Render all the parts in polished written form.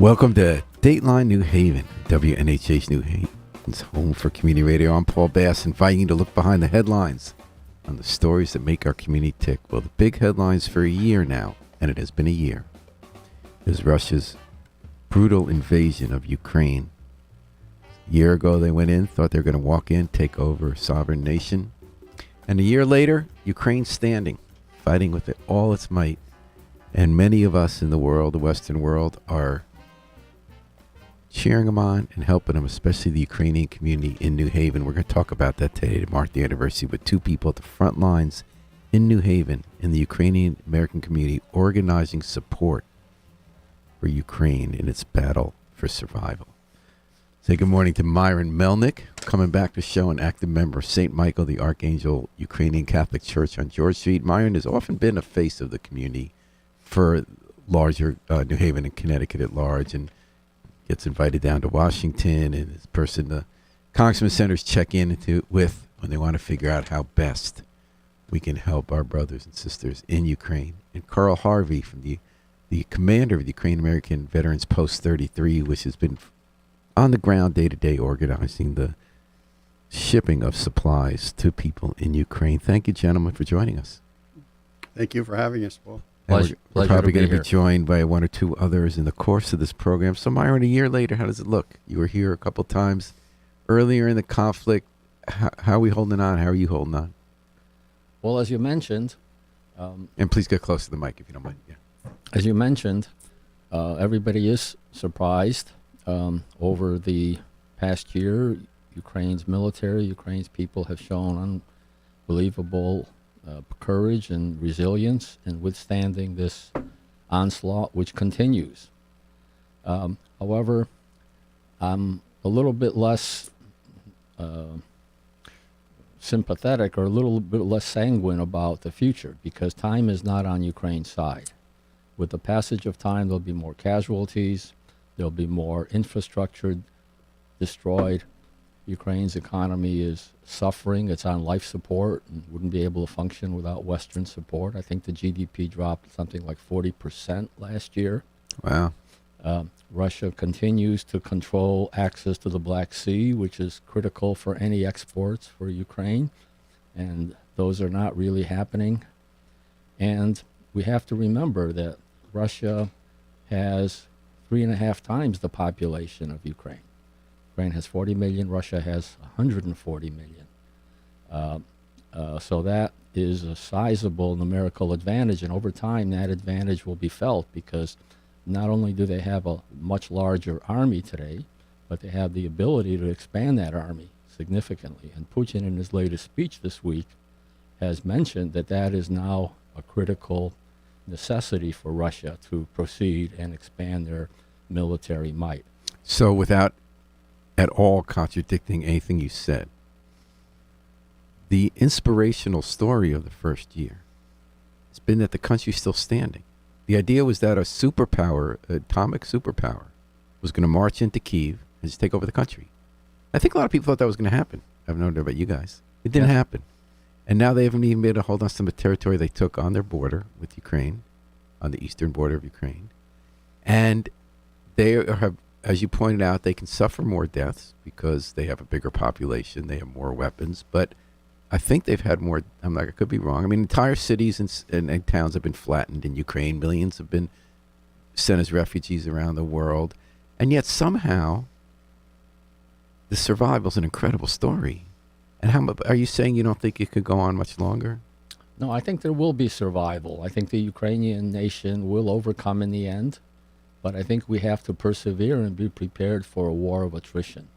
Welcome to Dateline New Haven, WNHH New Haven's home for community radio. I'm Paul Bass, inviting you to look behind the headlines on the stories that make our community tick. Well, the big headlines for a year now, and it has been a year, is Russia's brutal invasion of Ukraine. A year ago, they went in, thought they were going to walk in, take over a sovereign nation. And a year later, Ukraine's standing, fighting with all its might. And many of us in the world, the Western world, are cheering them on and helping them, especially the Ukrainian community in New Haven. We're going to talk about that today to mark the anniversary with two people at the front lines in New Haven in the Ukrainian American community organizing support for Ukraine in its battle for survival. Say good morning to Myron Melnick, coming back to show, an active member of St. Michael the Archangel Ukrainian Catholic Church on George Street. Myron has often been a face of the community for larger New Haven and Connecticut at large, and gets invited down to Washington, and is person the congressman senators check in with when they want to figure out how best we can help our brothers and sisters in Ukraine. And Carl Harvey, from the commander of the Ukrainian American Veterans Post 33, which has been on the ground day to day organizing the shipping of supplies to people in Ukraine. Thank you, gentlemen, for joining us. Thank you for having us, Paul. We're probably going to be joined by one or two others in the course of this program. So, Myron, a year later, how does it look? You were here a couple times earlier in the conflict. How are we holding on? How are you holding on? Well, as you mentioned... and please get close to the mic if you don't mind. Yeah. As you mentioned, everybody is surprised. Over the past year, Ukraine's military, Ukraine's people have shown unbelievable courage and resilience in withstanding this onslaught, which continues. However, I'm a little bit less sympathetic, or a little bit less sanguine about the future, because time is not on Ukraine's side. With the passage of time, there'll be more casualties, there'll be more infrastructure destroyed. Ukraine's economy is suffering. It's on life support and wouldn't be able to function without Western support. I think the GDP dropped something like 40% last year. Wow. Russia continues to control access to the Black Sea, which is critical for any exports for Ukraine, and those are not really happening. And we have to remember that Russia has 3.5 times the population of Ukraine. Ukraine has 40 million, Russia has 140 million. So that is a sizable numerical advantage, and over time that advantage will be felt, because not only do they have a much larger army today, but they have the ability to expand that army significantly. And Putin, in his latest speech this week, has mentioned that that is now a critical necessity for Russia to proceed and expand their military might. So without at all contradicting anything you said, the inspirational story of the first year has been that the country's still standing. The idea was that a superpower, atomic superpower, was going to march into Kyiv and just take over the country. I think a lot of people thought that was going to happen. I have no doubt about you guys. It didn't happen. And now they haven't even been able to hold on to some of the territory they took on their border with Ukraine, on the eastern border of Ukraine. And they have, as you pointed out, they can suffer more deaths because they have a bigger population, they have more weapons, but I think they've had more. I could be wrong. I mean, entire cities and towns have been flattened in Ukraine. Millions have been sent as refugees around the world. And yet somehow the survival is an incredible story. And how are you saying you don't think it could go on much longer? No, I think there will be survival. I think the Ukrainian nation will overcome in the end. But I think we have to persevere and be prepared for a war of attrition,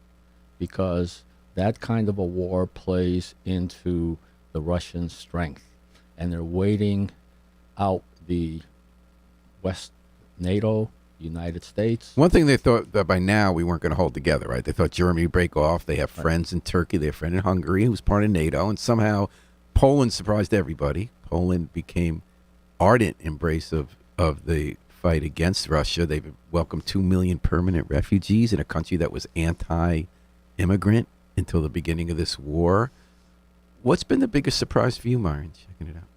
because that kind of a war plays into the Russian strength. And they're waiting out the West, NATO, United States. One thing they thought that by now we weren't going to hold together, right? They thought Germany would break off. They have friends in Turkey. They have a friend in Hungary who's part of NATO. And somehow Poland surprised everybody. Poland became ardent embrace of the fight against Russia. They've welcomed 2 million permanent refugees in a country that was anti-immigrant until the beginning of this war. What's been the biggest surprise for you, Myron, checking it out?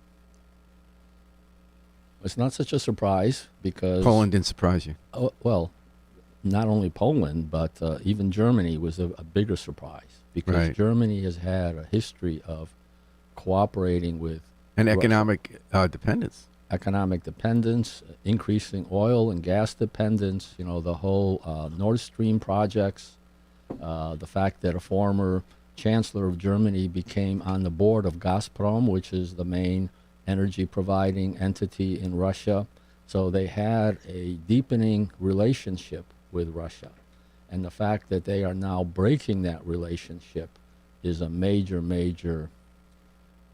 It's not such a surprise because... Poland didn't surprise you. Well, not only Poland, but even Germany was a bigger surprise because Right. Germany has had a history of cooperating with And Russia. economic dependence. Economic dependence, increasing oil and gas dependence, the whole Nord Stream projects, the fact that a former chancellor of Germany became on the board of Gazprom, which is the main energy providing entity in Russia. So they had a deepening relationship with Russia. And the fact that they are now breaking that relationship is a major, major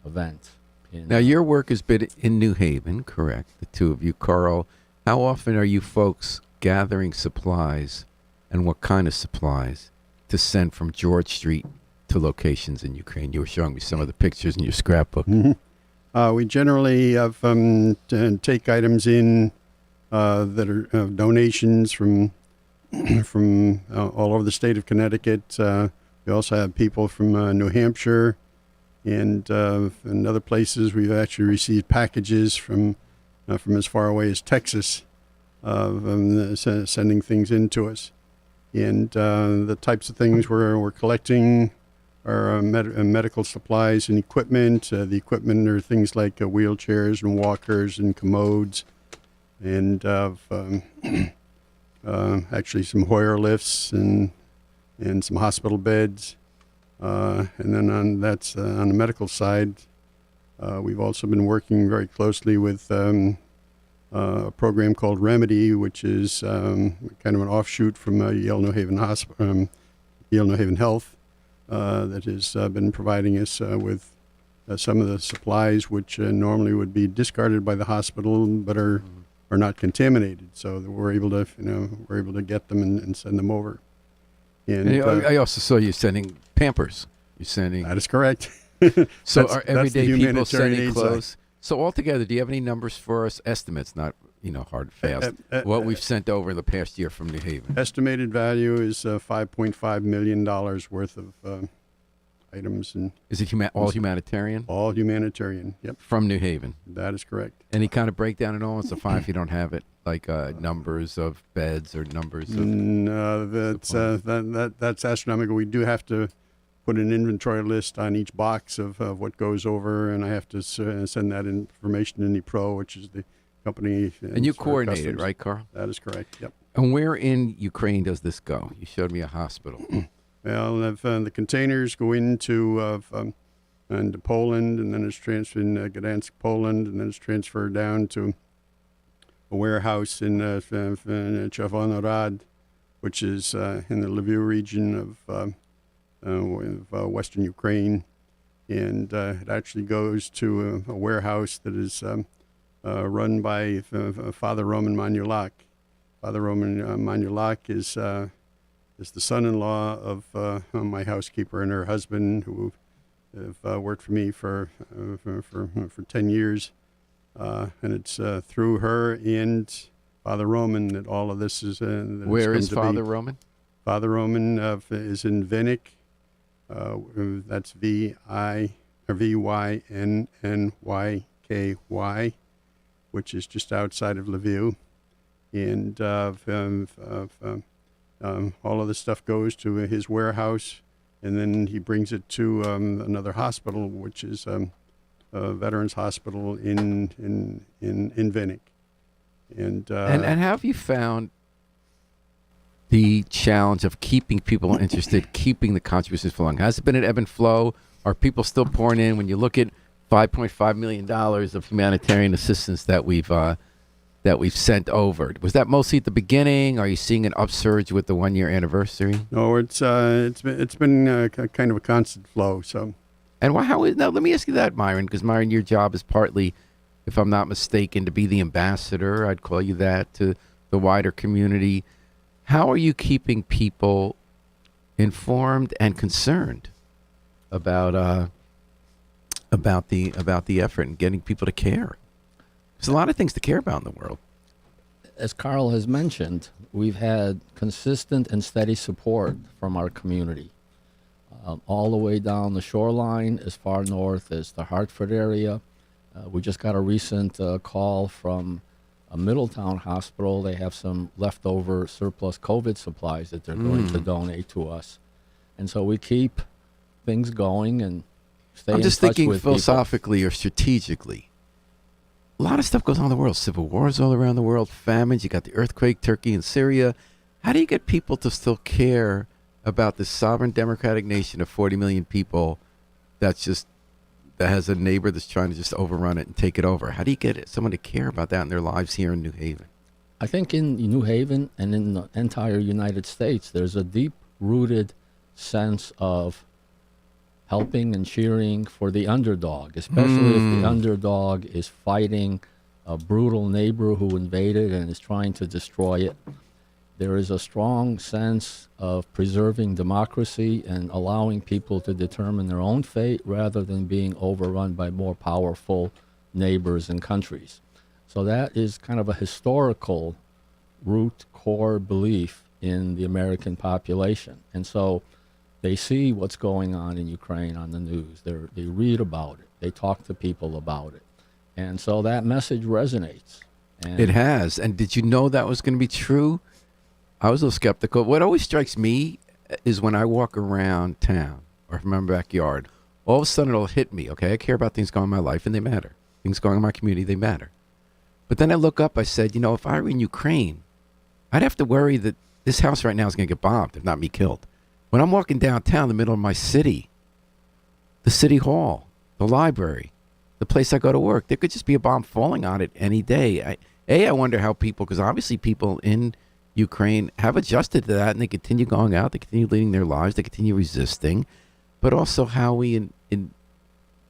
event. Now, your work has been in New Haven, correct? The two of you, Carl. How often are you folks gathering supplies, and what kind of supplies, to send from George Street to locations in Ukraine? You were showing me some of the pictures in your scrapbook. We generally have, take items in that are donations from from all over the state of Connecticut. We also have people from New Hampshire and other places. We've actually received packages from as far away as Texas, sending things in to us. And the types of things we're collecting are medical supplies and equipment. The equipment are things like wheelchairs and walkers and commodes, and actually some Hoyer lifts and some hospital beds. And then on the medical side, we've also been working very closely with a program called Remedy, which is kind of an offshoot from Yale New Haven Yale New Haven Health, that has been providing us with some of the supplies which normally would be discarded by the hospital, but are not contaminated. So that we're able to get them and send them over. And I also saw you sending Pampers. You're sending. that is correct. So That's- are that's the everyday people humanitarian sending aid side. clothes? So altogether, do you have any numbers for us? Estimates, not hard and fast. What we've sent over in the past year from New Haven. Estimated value is $5.5 million worth of items, and Is it all humanitarian all humanitarian. Yep, from New Haven? that is correct. Any kind of breakdown at all? It's a fine if you don't have it, like numbers of beds or numbers of. No, that's astronomical. We do have to put an inventory list on each box of what goes over, and I have to send that information to NEPRO, which is the company. And you for coordinate it, customs. right, Carl? That is correct. Yep. And where in Ukraine does this go? You showed me a hospital. Well, the containers go into Poland, and then it's transferred in Gdansk, Poland, and then it's transferred down to a warehouse in Chavonorad, which is in the Lviv region of western Ukraine, and it actually goes to a warehouse that is run by Father Roman Manulak. Father Roman Manulak is the son-in-law of my housekeeper and her husband, who have worked for me for 10 years, and it's through her and Father Roman that all of this is. Where is Father Roman? Father Roman is in Vinik. That's VYNNYKY, which is just outside of Lviv, and all of this stuff goes to his warehouse, and then he brings it to another hospital, which is a veterans hospital in Vinik. And And how have you found the challenge of keeping people interested, keeping the contributions flowing? Has it been an ebb and flow? Are people still pouring in? When you look at $5.5 million of humanitarian assistance that we've sent over, was that mostly at the beginning? Are you seeing an upsurge with the 1 year anniversary? No, it's been kind of a constant flow. So, And now let me ask you that, Myron, because Myron, your job is partly, if I'm not mistaken, to be the ambassador. I'd call you that to the wider community. How are you keeping people informed and concerned about the effort and getting people to care? There's a lot of things to care about in the world. As Carl has mentioned, we've had consistent and steady support from our community, all the way down the shoreline as far north as the Hartford area. We just got a recent call from Middletown Hospital, they have some leftover surplus COVID supplies that they're going to donate to us. And so we keep things going and stay I'm in just touch thinking with people. philosophically or strategically. A lot of stuff goes on in the world. Civil wars all around the world, famines. You got the earthquake, Turkey and Syria. How do you get people to still care about this sovereign democratic nation of 40 million people that has a neighbor that's trying to just overrun it and take it over? How do you get someone to care about that in their lives here in New Haven? I think in New Haven and in the entire United States, there's a deep-rooted sense of helping and cheering for the underdog, especially if the underdog is fighting a brutal neighbor who invaded and is trying to destroy it. There is a strong sense of preserving democracy and allowing people to determine their own fate rather than being overrun by more powerful neighbors and countries. So that is kind of a historical root core belief in the American population. And so they see what's going on in Ukraine on the news. They read about it. They talk to people about it. And so that message resonates. And It has. And did you know that was going to be true? I was a little skeptical. What always strikes me is when I walk around town or from my backyard, all of a sudden it'll hit me, okay? I care about things going on in my life, and they matter. Things going on in my community, they matter. But then I look up, I said, if I were in Ukraine, I'd have to worry that this house right now is going to get bombed, if not me killed. When I'm walking downtown, the middle of my city, the city hall, the library, the place I go to work, there could just be a bomb falling on it any day. I wonder how people, because obviously people in Ukraine have adjusted to that and they continue going out, they continue leading their lives, they continue resisting, but also how we in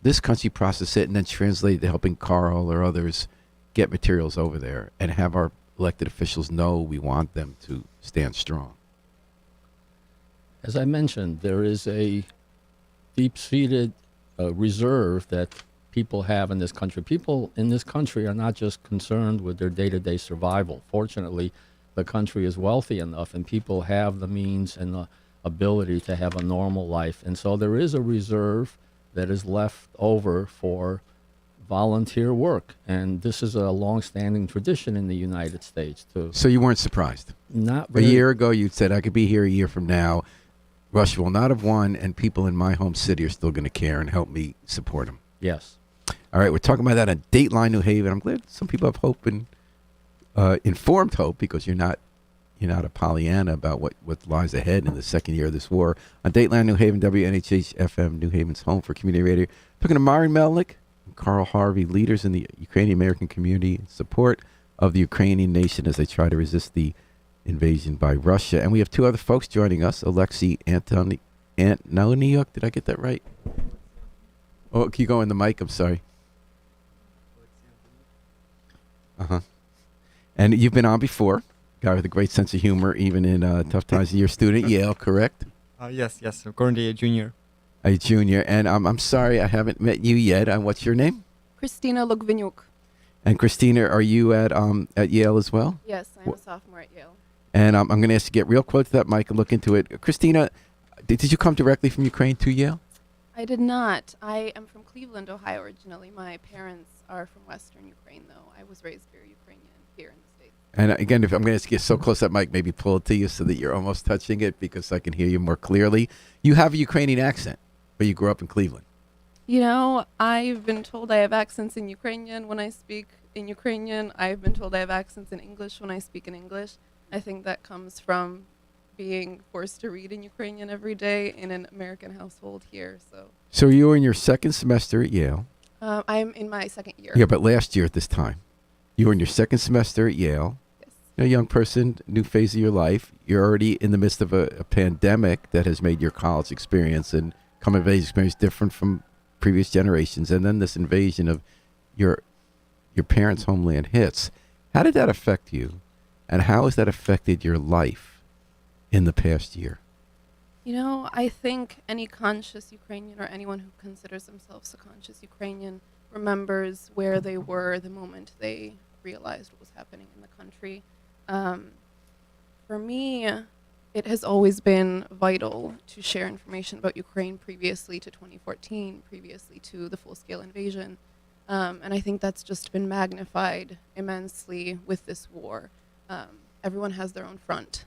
this country process it and then translate it to helping Carl or others get materials over there and have our elected officials know we want them to stand strong. As I mentioned, there is a deep-seated reserve that people have in this country. People in this country are not just concerned with their day-to-day survival. Fortunately, the country is wealthy enough and people have the means and the ability to have a normal life. And so there is a reserve that is left over for volunteer work. And this is a long-standing tradition in the United States, too. So you weren't surprised? Not A very, year ago, you'd said, I could be here a year from now. Russia will not have won, and people in my home city are still going to care and help me support them. Yes. All right, we're talking about that on Dateline New Haven. I'm glad some people have hope and informed hope, because you're not a Pollyanna about what lies ahead in the second year of this war. On Dateline New Haven, WNHH FM, New Haven's home for community radio. Talking to Mari Melnick and Carl Harvey, leaders in the Ukrainian American community in support of the Ukrainian nation as they try to resist the invasion by Russia. And we have two other folks joining us, Alexei Antoniuk. Did I get that right? Oh, can you go in the mic? I'm sorry. Uh-huh. And you've been on before. Guy with a great sense of humor, even in tough times. You're a student at Yale, correct? Yes. I'm currently a junior. A junior. And I'm sorry I haven't met you yet. What's your name? Christina Lugvenyuk. And Christina, are you at Yale as well? Yes, I'm a sophomore at Yale. And I'm going to ask you to get real close to that mic and look into it. Christina, did you come directly from Ukraine to Yale? I did not. I am from Cleveland, Ohio originally. My parents are from Western Ukraine, though. I was raised very Ukrainian here in the States. And again, if I'm going to ask you so close to that mic, maybe pull it to you so that you're almost touching it because I can hear you more clearly. You have a Ukrainian accent, but you grew up in Cleveland. I've been told I have accents in Ukrainian when I speak in Ukrainian. I've been told I have accents in English when I speak in English. I think that comes from being forced to read in Ukrainian every day in an American household here. So you were in your second semester at Yale. I'm in my second year. Yeah, but last year at this time. You were in your second semester at Yale. Yes. A young person, new phase of your life. You're already in the midst of a pandemic that has made your college experience and coming of age experience different from previous generations. And then this invasion of your parents' homeland hits. How did that affect you? And how has that affected your life in the past year? I think any conscious Ukrainian or anyone who considers themselves a conscious Ukrainian remembers where they were the moment they realized what was happening in the country. For me, it has always been vital to share information about Ukraine previously to 2014, previously to the full-scale invasion. And I think that's just been magnified immensely with this war. Everyone has their own front.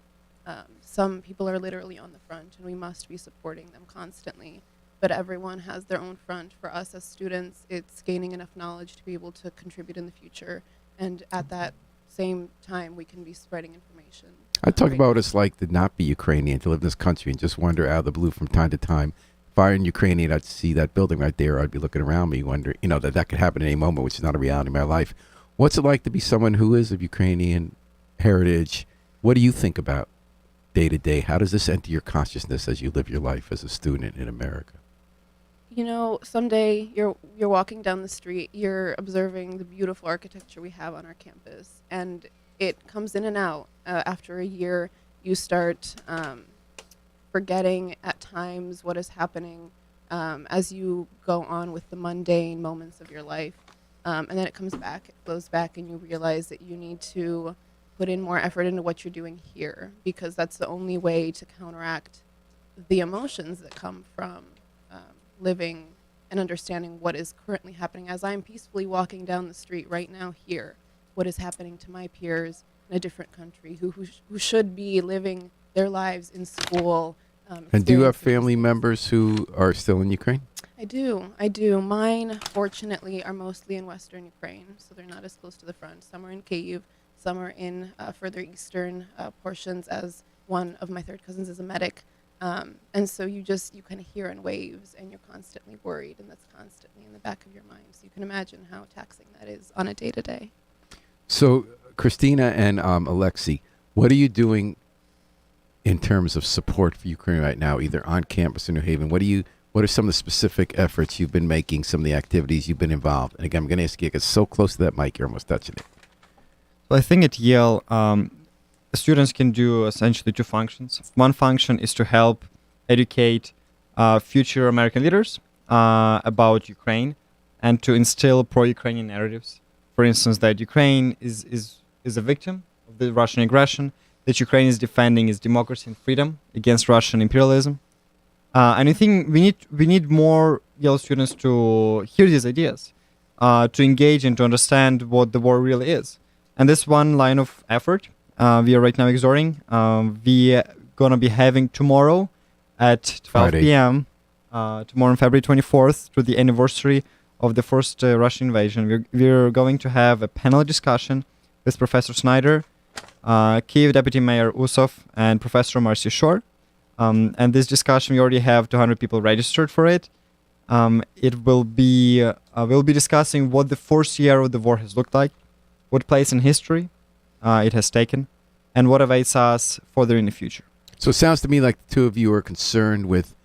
Some people are literally on the front, and we must be supporting them constantly. But everyone has their own front. For us as students, it's gaining enough knowledge to be able to contribute in the future. And at that same time, we can be spreading information. I talk about what it's like to not be Ukrainian, to live in this country and just wonder out of the blue from time to time. If I were in Ukrainian, I'd see that building right there. I'd be looking around me, wonder, that could happen at any moment, which is not a reality in my life. What's it like to be someone who is of Ukrainian heritage? What do you think about day to day? How does this enter your consciousness as you live your life as a student in America? Someday you're walking down the street, you're observing the beautiful architecture we have on our campus, and it comes in and out. After a year, you start forgetting at times what is happening as you go on with the mundane moments of your life. And then it comes back, it flows back, and you realize that you need to put in more effort into what you're doing here, because that's the only way to counteract the emotions that come from living and understanding what is currently happening. As I'm peacefully walking down the street right now here, what is happening to my peers in a different country who should be living their lives in school. And do you have experiencing family these members who are still in Ukraine? things. I do. Mine, fortunately, are mostly in Western Ukraine, so they're not as close to the front. Some are in Kyiv, some are in further eastern portions, as one of my third cousins is a medic. And so you kind of hear in waves, and you're constantly worried, and that's constantly in the back of your mind. So you can imagine how taxing that is on a day-to-day. So, Christina and Alexei, what are you doing in terms of support for Ukraine right now, either on campus or New Haven? What are some of the specific efforts you've been making, some of the activities you've been involved? And again, I'm going to ask you, get so close to that mic, you're almost touching it. So I think at Yale, students can do essentially two functions. One function is to help educate future American leaders about Ukraine and to instill pro-Ukrainian narratives. For instance, that Ukraine is a victim of the Russian aggression, that Ukraine is defending its democracy and freedom against Russian imperialism. And I think we need more Yale students to hear these ideas, to engage and to understand what the war really is. And this one line of effort we are right now exhorting. We are going to be having tomorrow at 12 Friday. p.m., tomorrow on February 24th, to the anniversary of the first Russian invasion. We're going to have a panel discussion with Professor Snyder, Kyiv Deputy Mayor Usov, and Professor Marcy Shore. And this discussion, we already have 200 people registered for it. It will be, we'll be discussing what the first year of the war has looked like, what place in history it has taken, and what awaits us further in the future. So it sounds to me like the two of you are concerned with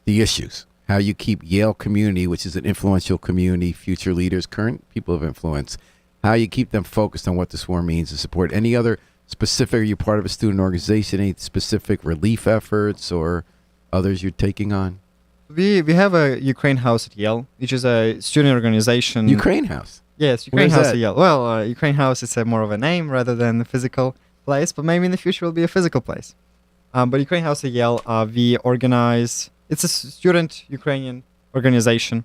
the issues, how you keep Yale community, which is an influential community, future leaders, current people of influence, how you keep them focused on what this war means and support. Any other specific, are you part of a student organization, any specific relief efforts or others you're taking on? We have a Ukraine House at Yale, which is a student organization. Ukraine House? Yes, Ukraine Where's House that? at Yale. Well, Ukraine House is more of a name rather than a physical place, but maybe in the future will be a physical place. But Ukraine House at Yale, we organize, it's a student Ukrainian organization.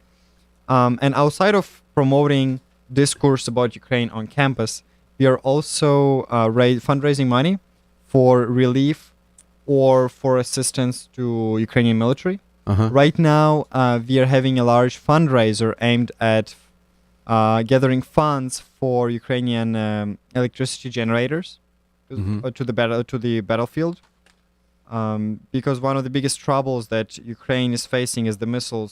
And outside of promoting discourse about Ukraine on campus, we are also fundraising money for relief or for assistance to Ukrainian military. Uh-huh. Right now, we are having a large fundraiser aimed at gathering funds for Ukrainian electricity generators Mhm. to the battlefield. Because one of the biggest troubles that Ukraine is facing is the missiles.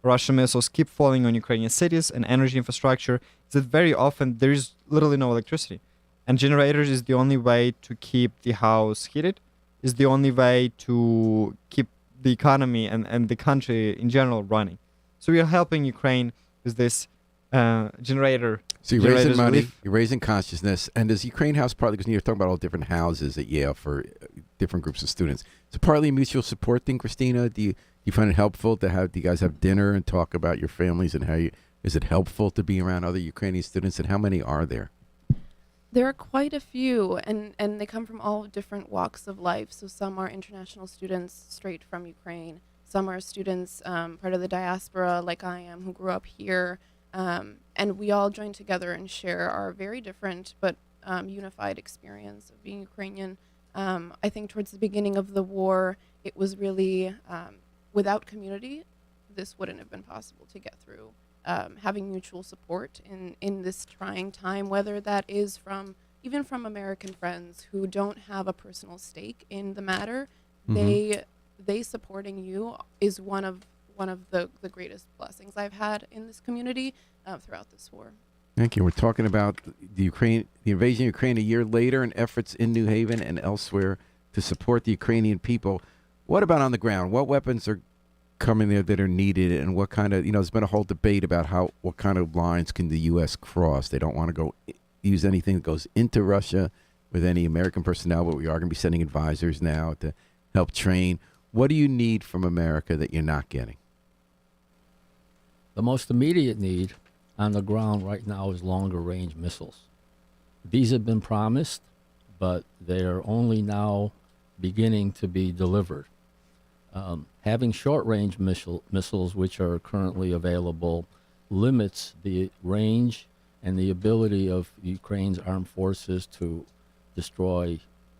Russian missiles keep falling on Ukrainian cities and energy infrastructure. Is that very often there is literally no electricity, and generators is the only way to keep the house heated. Is the only way to keep the economy and the country in general running. So we are helping Ukraine with this generator. So you're raising generators money, relief. you're raising consciousness, and does Ukraine House partly, because you're talking about all different houses at Yale for different groups of students, so partly a mutual support thing, Christina? Do you find it helpful to have, do you guys have dinner and talk about your families and how you, is it helpful to be around other Ukrainian students, and how many are there? There are quite a few, and they come from all different walks of life. So some are international students straight from Ukraine. Some are students, part of the diaspora, like I am, who grew up here. And we all join together and share our very different but unified experience of being Ukrainian. I think towards the beginning of the war, it was really without community, this wouldn't have been possible to get through. Having mutual support in this trying time, whether that is from even from American friends who don't have a personal stake in the matter, they supporting you is one of the greatest blessings I've had in this community throughout this war. Thank you. We're talking about the invasion of Ukraine a year later, and efforts in New Haven and elsewhere to support the Ukrainian people. What about on the ground? What weapons are coming there that are needed, and what kind of, there's been a whole debate about what kind of lines can the U.S. cross. They don't want to go use anything that goes into Russia with any American personnel, but we are going to be sending advisors now to help train. What do you need from America that you're not getting? The most immediate need on the ground right now is longer range missiles. These have been promised, but they're only now beginning to be delivered. Having short range missiles, which are currently available, limits the range and the ability of Ukraine's armed forces to destroy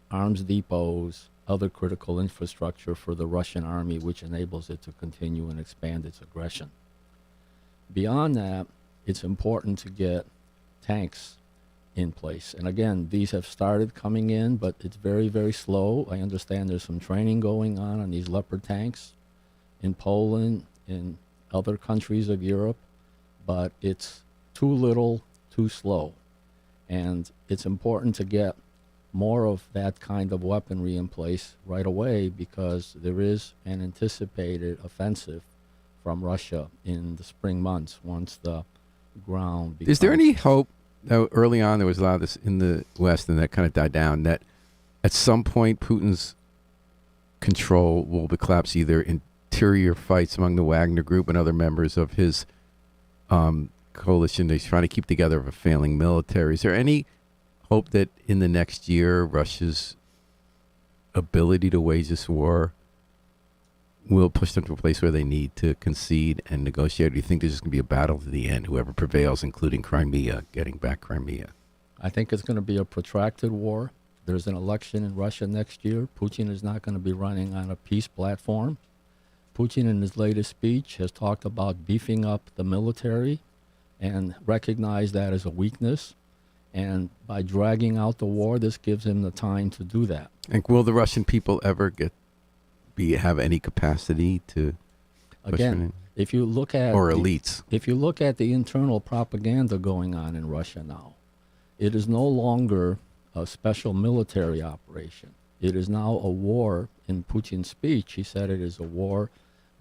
arms depots, other critical infrastructure for the Russian army, which enables it to continue and expand its aggression. Beyond that, it's important to get tanks in place. And again, these have started coming in, but it's very, very slow. I understand there's some training going on these Leopard tanks in Poland, in other countries of Europe, but it's too little, too slow. And it's important to get more of that kind of weaponry in place right away, because there is an anticipated offensive from Russia in the spring months once the ground becomes... Is there any hope, though early on there was a lot of this in the West and that kind of died down, that at some point Putin's control will collapse, either interior fights among the Wagner Group and other members of his coalition he's trying to keep together of a failing military? Is there any hope that in the next year Russia's ability to wage this war will push them to a place where they need to concede and negotiate? Or do you think there's just going to be a battle to the end, whoever prevails, including Crimea, getting back Crimea? I think it's going to be a protracted war. There's an election in Russia next year. Putin is not going to be running on a peace platform. Putin, in his latest speech, has talked about beefing up the military and recognized that as a weakness. And by dragging out the war, this gives him the time to do that. And will the Russian people ever have any capacity to again? If you look at elites, if you look at the internal propaganda going on in Russia now, it is no longer a special military operation. It is now a war. In Putin's speech, he said it is a war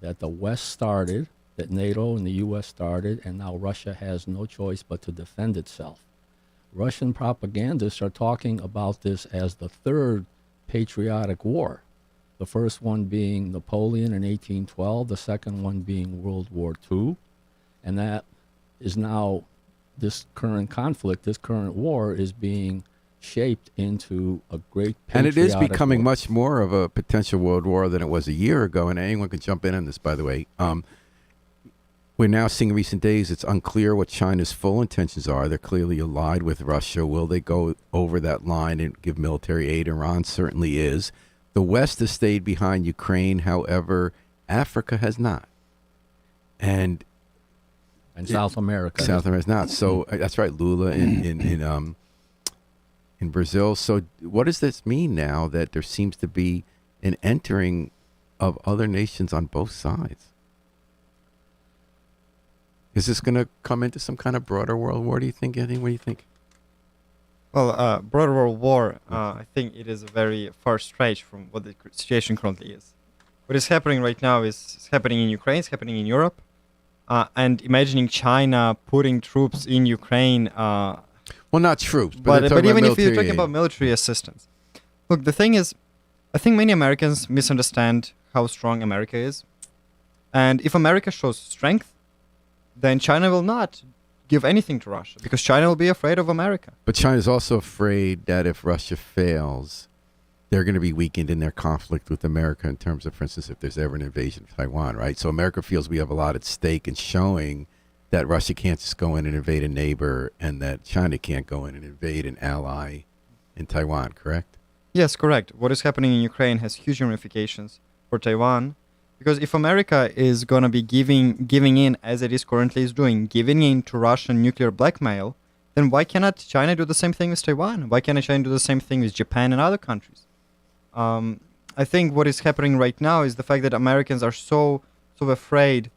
that the West started, that NATO and the U.S. started, and now Russia has no choice but to defend itself. Russian propagandists are talking about this as the third patriotic war. The first one being Napoleon in 1812, the second one being World War II. And that is now, this current conflict, this current war is being shaped into a great patriotic and it is becoming war. much more of a potential world war than it was a year ago. And anyone can jump in on this, by the way. We're now seeing in recent days, it's unclear what China's full intentions are. They're clearly allied with Russia. Will they go over that line and give military aid? Iran certainly is. The West has stayed behind Ukraine. However, Africa has not. And South America. South America has not. So that's right, Lula in Brazil. So what does this mean now that there seems to be an entering of other nations on both sides? Is this going to come into some kind of broader world war, do you think, Eddie? What do you think? Well, broader world war, I think it is a very far stretch from what the situation currently is. What is happening right now is happening in Ukraine, it's happening in Europe, and imagining China putting troops in Ukraine. Well, not troops, but even if you're talking about military assistance. Look, the thing is, I think many Americans misunderstand how strong America is. And if America shows strength, then China will not give anything to Russia, because China will be afraid of America. But China's also afraid that if Russia fails, they're going to be weakened in their conflict with America in terms of, for instance, if there's ever an invasion of Taiwan, right? So America feels we have a lot at stake in showing that Russia can't just go in and invade a neighbor, and that China can't go in and invade an ally in Taiwan, correct? Yes, correct. What is happening in Ukraine has huge ramifications for Taiwan, because if America is going to be giving in, as it is currently is doing, giving in to Russian nuclear blackmail, then why cannot China do the same thing with Taiwan? Why cannot China do the same thing with Japan and other countries? I think what is happening right now is the fact that Americans are so afraid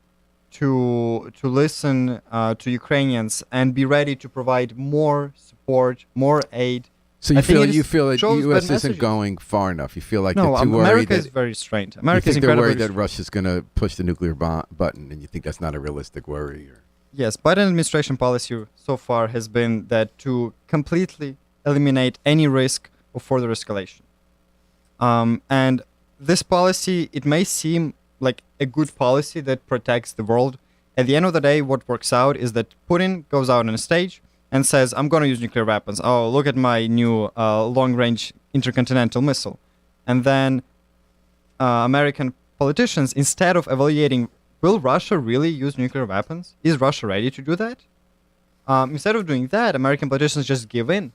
to listen to Ukrainians and be ready to provide more support, more aid. So I think you feel that shows U.S. bad isn't messages. going far enough. You feel like No, they're too worried America that is very strained. you America is think they're incredibly worried that strained. Russia's going to push the nuclear button, and you think that's not a realistic worry? Or Yes, Biden administration policy so far has been that to completely eliminate any risk of further escalation. And this policy, it may seem like a good policy that protects the world. At the end of the day, what works out is that Putin goes out on a stage and says, I'm going to use nuclear weapons. Oh, look at my new long-range intercontinental missile. And then American politicians, instead of evaluating, will Russia really use nuclear weapons? Is Russia ready to do that? Instead of doing that, American politicians just give in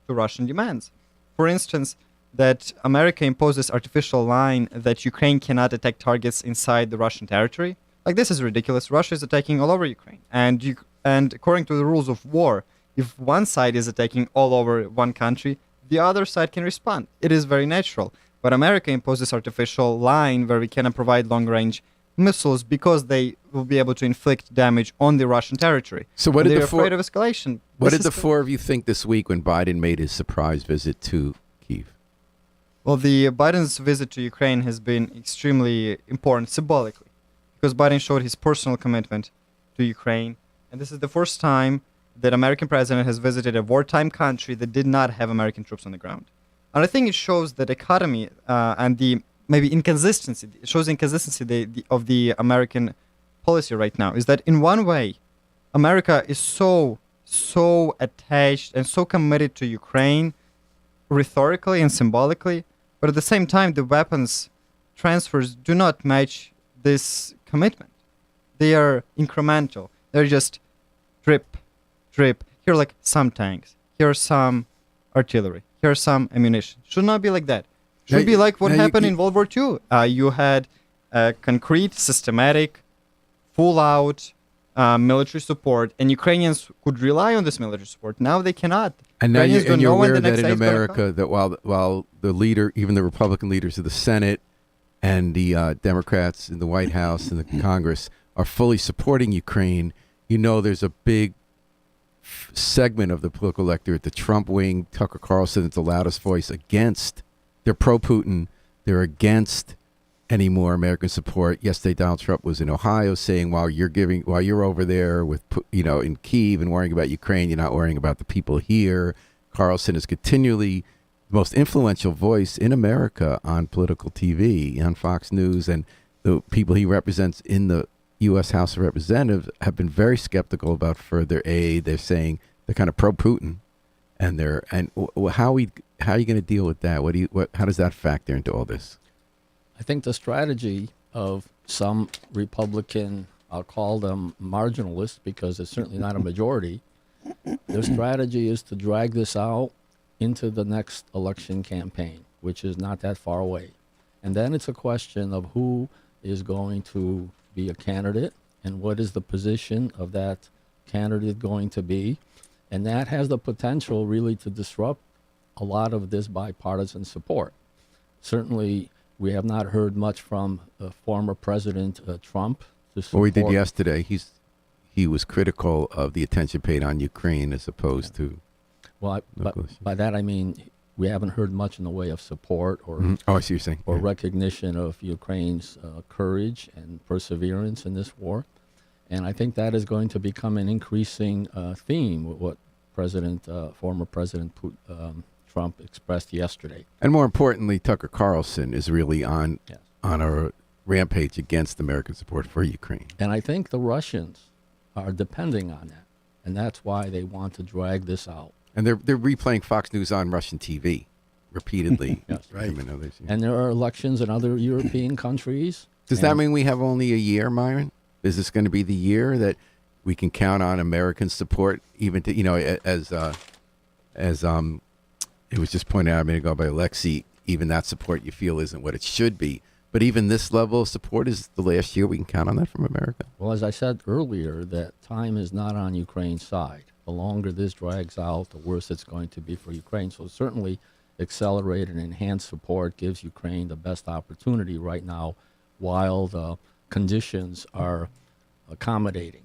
to Russian demands. For instance, that America imposes artificial line that Ukraine cannot attack targets inside the Russian territory. Like, this is ridiculous. Russia is attacking all over Ukraine. And according to the rules of war, if one side is attacking all over one country, the other side can respond. It is very natural. But America imposes artificial line where we cannot provide long-range missiles because they will be able to inflict damage on the Russian territory. So what did they're the afraid of escalation. what This did the is four of you think this week when Biden made his surprise visit to Kyiv? Well, the Biden's visit to Ukraine has been extremely important symbolically, because Biden showed his personal commitment to Ukraine, and this is the first time that American president has visited a wartime country that did not have American troops on the ground. And I think it shows the dichotomy and the maybe inconsistency. It shows inconsistency of the American policy right now. Is that in one way, America is so attached and so committed to Ukraine, rhetorically and symbolically, but at the same time, the weapons transfers do not match this commitment. They are incremental. They're just drip. Here are like some tanks. Here are some artillery. Here are some ammunition. Should not be like that. Should be like what happened in World War II. You had concrete, systematic, full-out military support, and Ukrainians could rely on this military support. Now they cannot. And now Ukrainians you're don't know when aware the next that in day is gonna America, that while the leader, even the Republican leaders of the Senate and the Democrats in the White House and the Congress are fully supporting Ukraine, there's a big segment of the political electorate, the Trump wing, Tucker Carlson is the loudest voice against. They're pro-Putin. They're against any more American support. Yesterday, Donald Trump was in Ohio saying, while you're over there with, in Kyiv and worrying about Ukraine, you're not worrying about the people here. Carlson is continually the most influential voice in America on political TV, on Fox News, and the people he represents in the U.S. House of Representatives have been very skeptical about further aid. They're saying they're kind of pro-Putin, how are you going to deal with that? How does that factor into all this? I think the strategy of some Republican, I'll call them marginalists because it's certainly not a majority, their strategy is to drag this out into the next election campaign, which is not that far away. And then it's a question of who is going to be a candidate and what is the position of that candidate going to be. And that has the potential really to disrupt a lot of this bipartisan support. Certainly, we have not heard much from former President Trump to support. Well, we did yesterday. He was critical of the attention paid on Ukraine as opposed to. Well, by that I mean we haven't heard much in the way of support or Oh, I see what you're saying. or recognition of Ukraine's courage and perseverance in this war. And I think that is going to become an increasing theme with what former President Trump expressed yesterday. And more importantly, Tucker Carlson is really on Yes. a rampage against American support for Ukraine. And I think the Russians are depending on that. And that's why they want to drag this out. And they're replaying Fox News on Russian TV repeatedly. Yes. Right. And there are elections in other European countries. Does that mean we have only a year, Myron? Is this going to be the year that we can count on American support, even to, as it was just pointed out a minute ago by Alexi, even that support you feel isn't what it should be. But even this level of support is the last year we can count on that from America. Well, as I said earlier, that time is not on Ukraine's side. The longer this drags out, the worse it's going to be for Ukraine. So certainly accelerated and enhanced support gives Ukraine the best opportunity right now while the conditions are accommodating.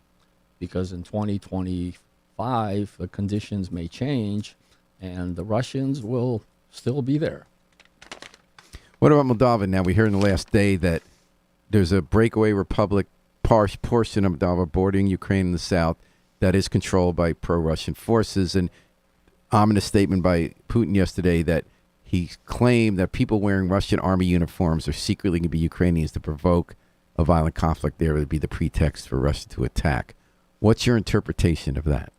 Because in 2025, the conditions may change and the Russians will still be there. What about Moldova now? We heard in the last day that there's a breakaway republic portion of Moldova bordering Ukraine in the south that is controlled by pro-Russian forces. And ominous statement by Putin yesterday that he claimed that people wearing Russian army uniforms are secretly going to be Ukrainians to provoke a violent conflict there would be the pretext for Russia to attack. What's your interpretation of that?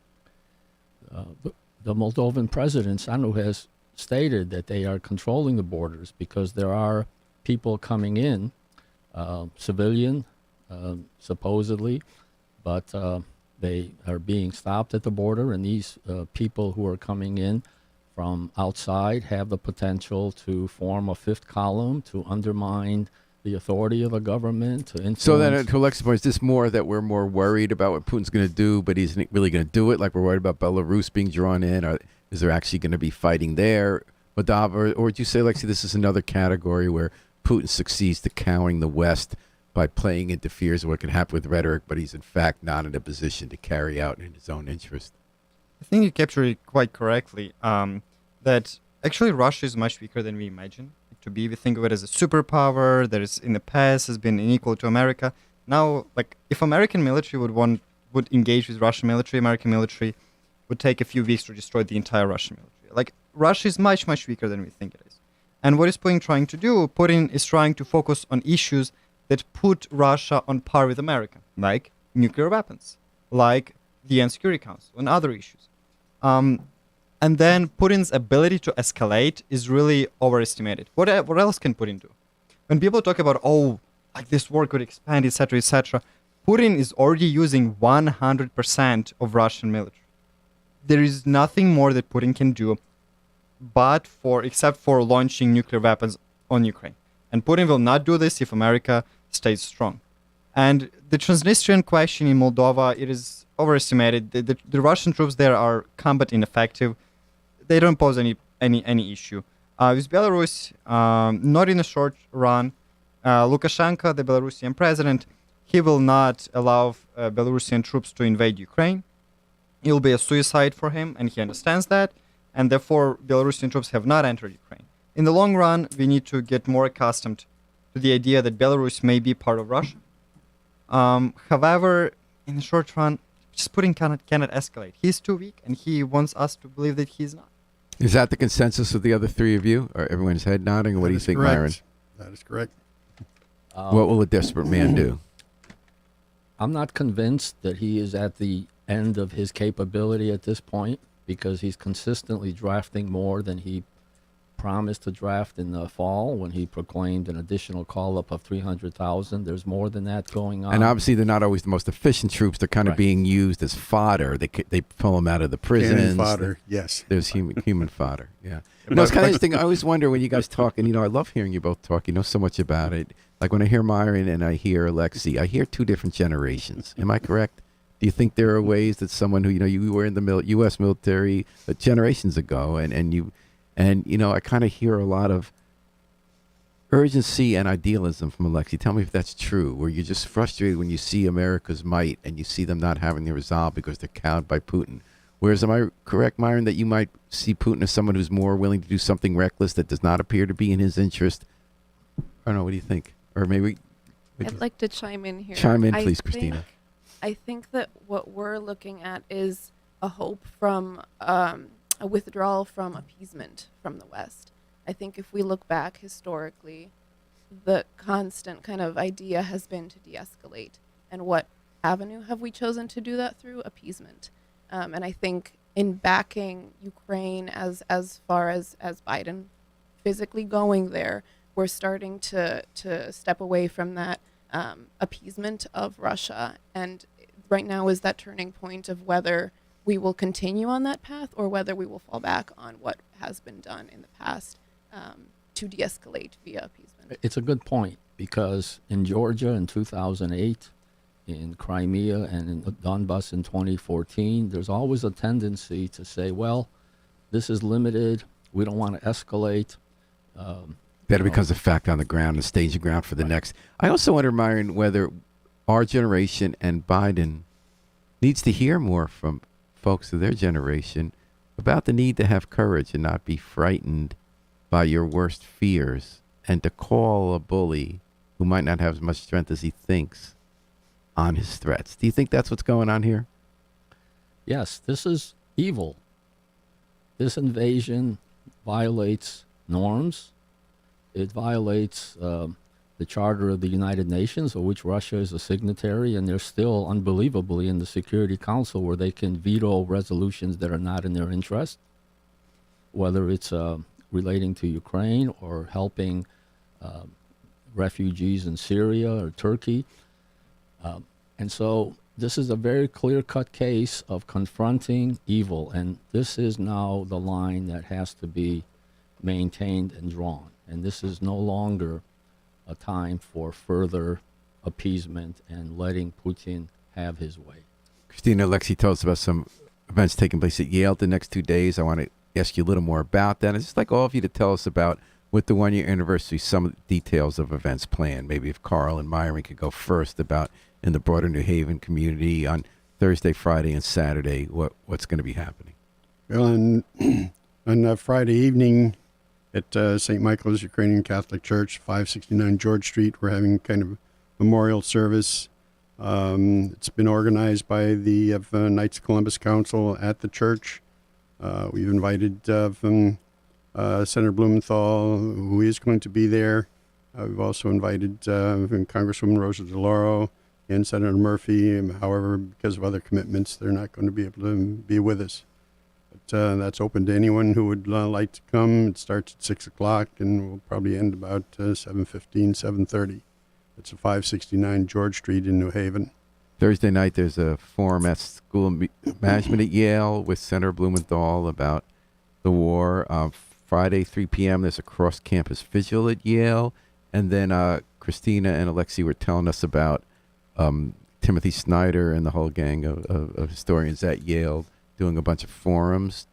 The Moldovan president, Sanu, has stated that they are controlling the borders because there are people coming in, civilian, supposedly, but they are being stopped at the border, and these people who are coming in from outside have the potential to form a fifth column to undermine the authority of a government, to influence. So then, to Alexis' point, is this more that we're more worried about what Putin's going to do, but he's not really going to do it? Like we're worried about Belarus being drawn in, or is there actually going to be fighting there? Moldova, or would you say, Alexi, this is another category where Putin succeeds to cowing the West by playing into fears of what can happen with rhetoric, but he's in fact not in a position to carry out in his own interest? I think you captured it quite correctly. That actually Russia is much weaker than we imagine it to be. We think of it as a superpower that is in the past has been unequal to America. Now, like if American military would engage with Russian military, American military would take a few weeks to destroy the entire Russian military. Like Russia is much, much weaker than we think it is. And what is Putin trying to do? Putin is trying to focus on issues that put Russia on par with America, like nuclear weapons, like the UN Security Council, and other issues. And then Putin's ability to escalate is really overestimated. What else can Putin do? When people talk about, like this war could expand, etc., Putin is already using 100% of Russian military. There is nothing more that Putin can do except for launching nuclear weapons on Ukraine. And Putin will not do this if America stays strong. And the Transnistrian question in Moldova, it is overestimated. The Russian troops there are combat ineffective. They don't pose any issue. With Belarus, not in the short run, Lukashenko, the Belarusian president, he will not allow Belarusian troops to invade Ukraine. It will be a suicide for him, and he understands that. And therefore, Belarusian troops have not entered Ukraine. In the long run, we need to get more accustomed to the idea that Belarus may be part of Russia. However, in the short run, just Putin cannot escalate. He's too weak, and he wants us to believe that he's not. Is that the consensus of the other three of you? Or everyone's head nodding? Or what do you think, Myron? That is correct. What will a desperate man do? I'm not convinced that he is at the end of his capability at this point because he's consistently drafting more than he promised to draft in the fall when he proclaimed an additional call-up of 300,000. There's more than that going on. And obviously they're not always the most efficient troops. They're kind of Right. being used as fodder. They pull them out of the prisons. Cannon fodder, yes. There's human fodder, yeah. You know, it's kind of interesting. I always wonder when you guys talk, and, I love hearing you both talk. You know so much about it. Like when I hear Myron and I hear Alexi, I hear two different generations. Am I correct? Do you think there are ways that someone who, you were in the U.S. military generations ago, and I kind of hear a lot of urgency and idealism from Alexi. Tell me if that's true, where you're just frustrated when you see America's might and you see them not having the resolve because they're cowed by Putin. Whereas, am I correct, Myron, that you might see Putin as someone who's more willing to do something reckless that does not appear to be in his interest? I don't know. What do you think? Or maybe I'd like to chime in here. Chime in, please, Christina. I think that what we're looking at is a hope from a withdrawal from appeasement from the West. I think if we look back historically, the constant kind of idea has been to de-escalate. And what avenue have we chosen to do that through? Appeasement. And I think in backing Ukraine as far as Biden physically going there, we're starting to step away from that appeasement of Russia. And right now is that turning point of whether we will continue on that path or whether we will fall back on what has been done in the past to de-escalate via appeasement. It's a good point, because in Georgia in 2008, in Crimea, and in Donbass in 2014, there's always a tendency to say, well, this is limited, we don't want to escalate. That it becomes a fact on the ground and staging ground for the next. I also wonder, Myron, whether our generation and Biden needs to hear more from folks of their generation about the need to have courage and not be frightened by your worst fears, and to call a bully who might not have as much strength as he thinks on his threats. Do you think that's what's going on here? Yes, this is evil. This invasion violates norms. It violates the Charter of the United Nations, of which Russia is a signatory, and they're still unbelievably in the Security Council, where they can veto resolutions that are not in their interest, whether it's relating to Ukraine or helping refugees in Syria or Turkey. And so this is a very clear-cut case of confronting evil, and this is now the line that has to be maintained and drawn. And this is no longer a time for further appeasement and letting Putin have his way. Christina, Alexei told us about some events taking place at Yale the next 2 days. I want to ask you a little more about that. I'd just like all of you to tell us about, with the one-year anniversary, some of the details of events planned. Maybe if Carl and Myron could go first about, in the broader New Haven community, on Thursday, Friday, and Saturday, what's going to be happening? Well, on Friday evening at St. Michael's Ukrainian Catholic Church, 569 George Street, we're having kind of memorial service. It's been organized by the Knights of Columbus Council at the church. We've invited from Senator Blumenthal, who is going to be there. We've also invited Congresswoman Rosa DeLauro and Senator Murphy. However, because of other commitments, they're not going to be able to be with us. But that's open to anyone who would like to come. It starts at 6 o'clock and will probably end about 7:15, 7:30. It's a 569 George Street in New Haven. Thursday night, there's a forum at School of Management at Yale with Senator Blumenthal about the war. Friday, 3 p.m., there's a cross-campus vigil at Yale. And then Christina and Alexei were telling us about Timothy Snyder and the whole gang of historians at Yale doing a bunch of forums.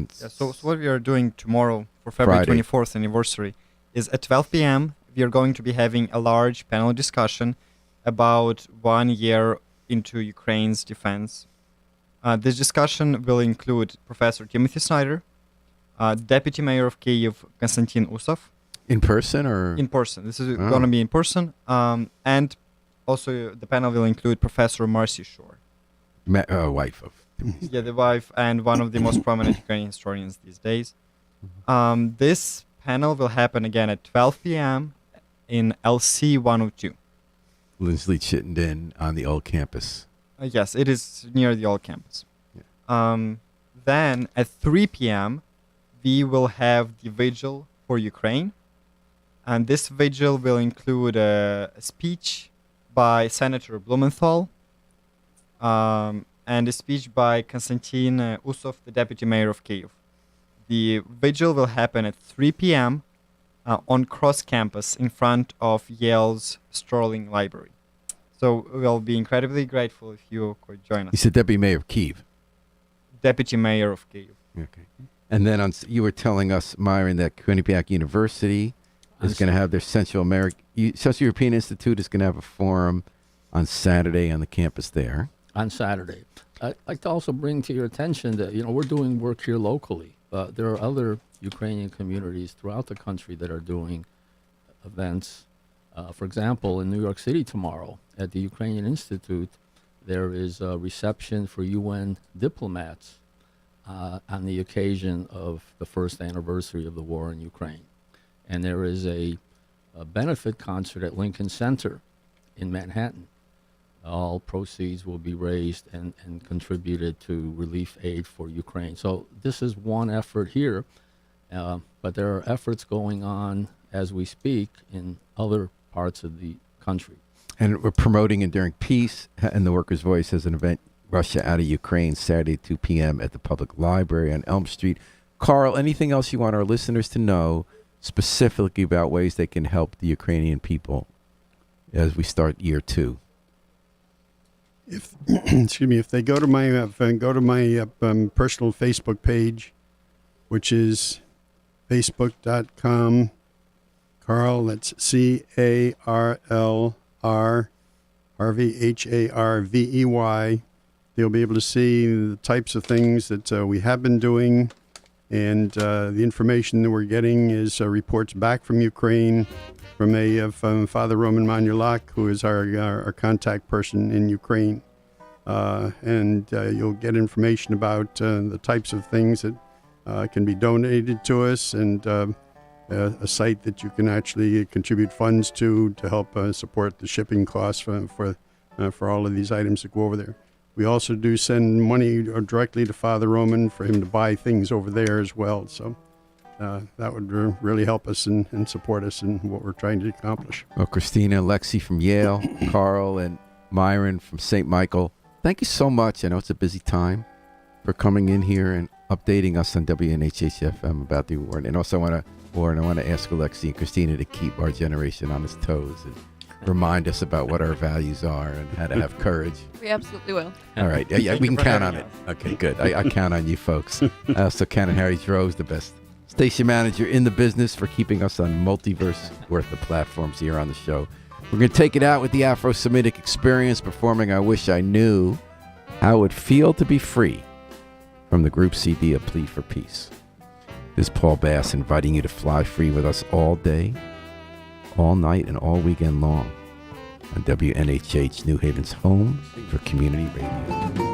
So what we are doing tomorrow for February Friday. 24th anniversary is at 12 p.m. we are going to be having a large panel discussion about 1 year into Ukraine's defense. This discussion will include Professor Timothy Snyder, Deputy Mayor of Kyiv Konstantin Usov. In person or? In person. This is going to be in person. And also the panel will include Professor Marcy Shore. Wife of. Yeah, the wife and one of the most prominent Ukrainian historians these days. This panel will happen again at 12 p.m. in LC 102. Lindsley Chittenden on the old campus. Yes, it is near the old campus. Yeah. Then at 3 p.m. we will have the vigil for Ukraine. And this vigil will include a speech by Senator Blumenthal and a speech by Konstantin Usov, the Deputy Mayor of Kyiv. The vigil will happen at 3 p.m. On cross campus in front of Yale's Sterling Library. So we'll be incredibly grateful if you could join us. You said Deputy Mayor of Kyiv. Deputy Mayor of Kyiv. Okay. And then you were telling us, Myron, that Quinnipiac University is going to have their Central European Institute is going to have a forum on Saturday on the campus there. On Saturday. I'd like to also bring to your attention that, we're doing work here locally. There are other Ukrainian communities throughout the country that are doing events. For example, in New York City tomorrow at the Ukrainian Institute, there is a reception for UN diplomats on the occasion of the first anniversary of the war in Ukraine. And there is a benefit concert at Lincoln Center in Manhattan. All proceeds will be raised and contributed to relief aid for Ukraine. So this is one effort here, but there are efforts going on as we speak in other parts of the country. And we're promoting Enduring Peace and the Workers' Voice as an event, Russia Out of Ukraine, Saturday, 2 p.m. at the Public Library on Elm Street. Carl, anything else you want our listeners to know specifically about ways they can help the Ukrainian people as we start year 2? If excuse me, if they go to my personal Facebook page, which is facebook.com, Carl, that's CarlRVHARVEY. They'll be able to see the types of things that we have been doing, and the information that we're getting is reports back from Ukraine from Father Roman Manulak, who is our contact person in Ukraine. And you'll get information about the types of things that can be donated to us, and a site that you can actually contribute funds to help support the shipping costs for all of these items that go over there. We also do send money directly to Father Roman for him to buy things over there as well. So that would really help us and support us in what we're trying to accomplish. Well, Christina, Lexi from Yale, Carl, and Myron from St. Michael, thank you so much. I know it's a busy time for coming in here and updating us on WNHH-FM about the war. And also I want to ask Alexi and Christina to keep our generation on its toes and remind us about what our values are and how to have courage. We absolutely will. All right. Yeah, we can count on it. Okay, good. I count on you folks. I also count on Harry Droz, the best station manager in the business, for keeping us on multiverse worth of platforms here on the show. We're going to take it out with the Afro-Semitic Experience performing I Wish I Knew How It Would Feel to Be Free from the group CD A Plea for Peace. This is Paul Bass inviting you to fly free with us all day, all night, and all weekend long on WNHH, New Haven's home for community radio.